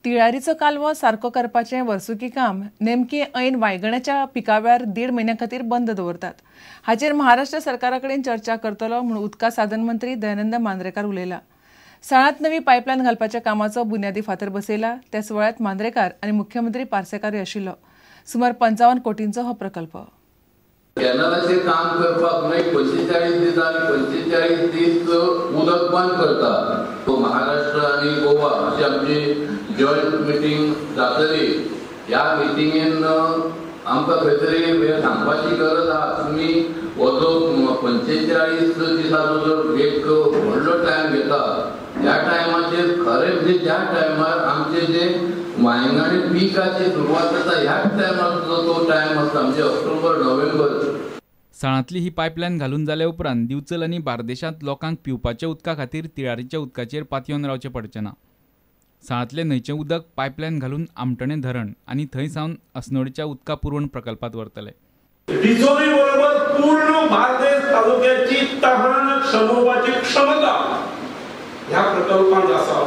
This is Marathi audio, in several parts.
तिळारीचो कालवो सारको करपाचें वर्सुकी काम नेमके ऐन वायगणाच्या पिकावेळार 1.5 म्हयन्या खातीर बंद दवरतात. हाचेर महाराष्ट्र सरकारा कडेन चर्चा करतलो म्हूण उदका साधन मंत्री दयानंद मांद्रेकार उलयला. साळांत नवी पायपलायन घालपाच्या कामाचो बुन्यादी फातर बसयला. त्या सुवाळ्यात मांद्रेकार आनी मुख्यमंत्री पार्सेकारूय आशिल्लो. सुमार 55 कोटींचो हो प्रकल्प. कॅनलाचेर काम करपाक 45 दीस आनी 45 दीस उदक बंद करता. महाराष्ट्र आनी गोवा अशी आमची जॉयंट मिटींग जातली. ह्या मिटींगेन आमकां खंय तरी वेळ सांगपाची गरज आसा. तुमी हो जो 45 दिसाचो जो एक व्हडलो टायम घेता त्या टायमाचेर खरें म्हणजे ज्या टायमार आमचे जे वांयगणी पिकाची सुरवात जाता ह्याच टायमाचो तो टायम आसता म्हणजे ऑक्टोबर नोव्हेंबर. साळांतली ही पायपलायन घालून जाल्या उपरांत दिवचल आनी बार्देशांत लोकांक पिवपाच्या उदका खातीर तिळारीच्या उदकाचेर पातयेवन रावचें पडचें ना. साळांतलें न्हंयचें उदक पायपलायन घालून आमटणें धरण आनी थंय सावन अस्नोडेच्या उदका पुरवण प्रकल्पांत व्हरतले. डिचोली बरोबर पूर्ण बार्देस तालुक्याची तहान शमोवपाची क्षमता ह्या प्रकल्पांत आसा.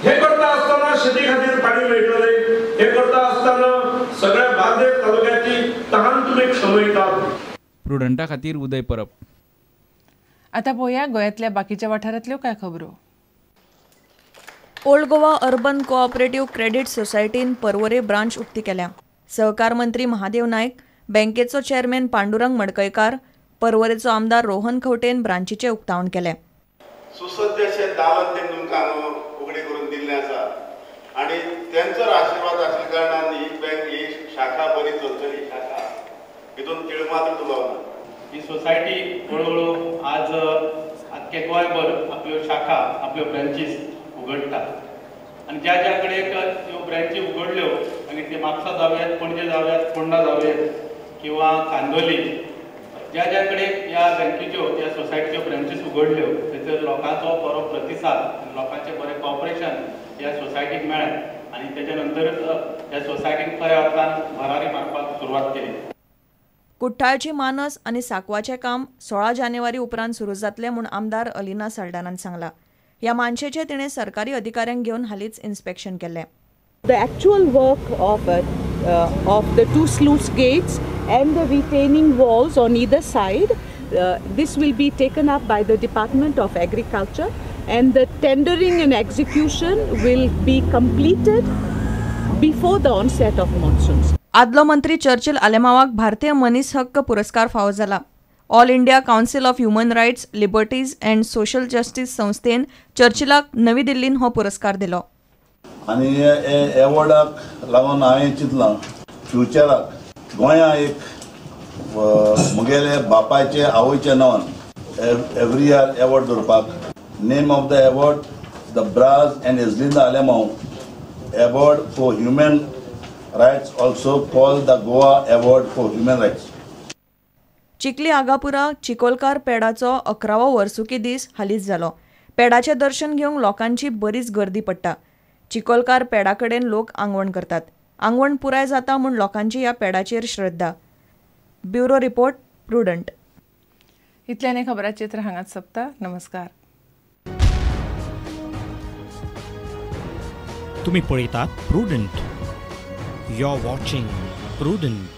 हे करता आसतना शेती खातीर पाणी मेळटले. हे करता आसतना सगळ्या बार्देस तालुक्याची तहान तुमी शमयतात. प्रुडंटा खातीर उदय परब. आतां पळोवया गोंयांतल्या बाकीच्या वाठारांतल्यो कांय खबरो. Old Goa urban cooperative credit सोसायटीन पर्वरे ब्रांच उक्ती केल्या. सहकार मंत्री महादेव नायक, बँकेचो चेअरमॅन पांडुरंग मडकयकार, पर्वरेचो आमदार रोहन खंवटेन ब्रांचीचें उक्तावण केलें. सुसज्ज अशें दालन तें तुमकां उगडी करून दिल्लें आसा आनी तेंचो आशिर्वाद आशिल्ल्या कारणान ही बँक ही शाखा बरी चलतली. शाखा हितून तीळ मात्र तुलवना. ही सोसायटी हळूहळू आज आख्खे गोंयभर आपल्यो शाखा आपल्यो ब्रांचीस उगडटात आनी ज्या ज्या कडेन ह्यो ब्रांची उगडल्यो आनी ते म्हापसा जावयात, पणजे जावयात, फोंडा जावयात किंवा कांदोली, ज्या ज्या कडेन ह्या बँकेच्यो ह्या सोसायटीच्यो ब्रांचीस उगडल्यो थंयसर लोकांचो बरो प्रतिसाद आनी लोकांचें बरें कॉपरेशन ह्या सोसायटीक मेळ्ळें आनी तेच्या नंतरच ह्या सोसायटीन खऱ्या अर्थान भरारी मारपाक सुरवात केली. कुट्टाळची मानस आनी साकवाचें काम 16 जानेवारी उपरांत सुरू जातलें म्हूण आमदार अलिना साल्डानान सांगलां. ह्या मानशेचें तिणें सरकारी अधिकाऱ्यांक घेवन हालींच इन्स्पेक्शन केलें. The actual work of the two sluice gates and the retaining walls on either side, this will be taken up by the Department of Agriculture, and the tendering and execution will be completed before the onset of monsoons. आदलो मंत्री चर्चिल आलेमावाक भारतीय मनीस हक्क पुरस्कार फावो जाला. All India council of human rights, liberties and social justice संस्थेन चर्चिलाक नवी दिल्लीन हो पुरस्कार दिलो. आनी हे एवॉर्डाक लागून हांवें चिंतलां फ्युचराक गोंया एक म्हगेले बापायचे आवयच्या नांवान एवरी इयर एवॉर्ड दवरपाक. Name of the award the Braz and Ezelinda Alemao award for human rights, also called the Goa award for human rights. चिखली आगापुरा चिकोलकार पेडाचो 11वो वर्सुकी दीस हालींच जालो. पेडाचें दर्शन घेवंक लोकांची बरीच गर्दी पडटा. चिकोलकार पेडा कडेन लोक आंगवण करतात. आंगवण पुराय जाता म्हूण लोकांची ह्या पेडाचेर श्रद्धा. Bureau report, Prudent. इतल्यान हे खबराचें चित्र हांगाच सोंपता. नमस्कार. तुम्ही पळयतात Prudent. You are watching prudent.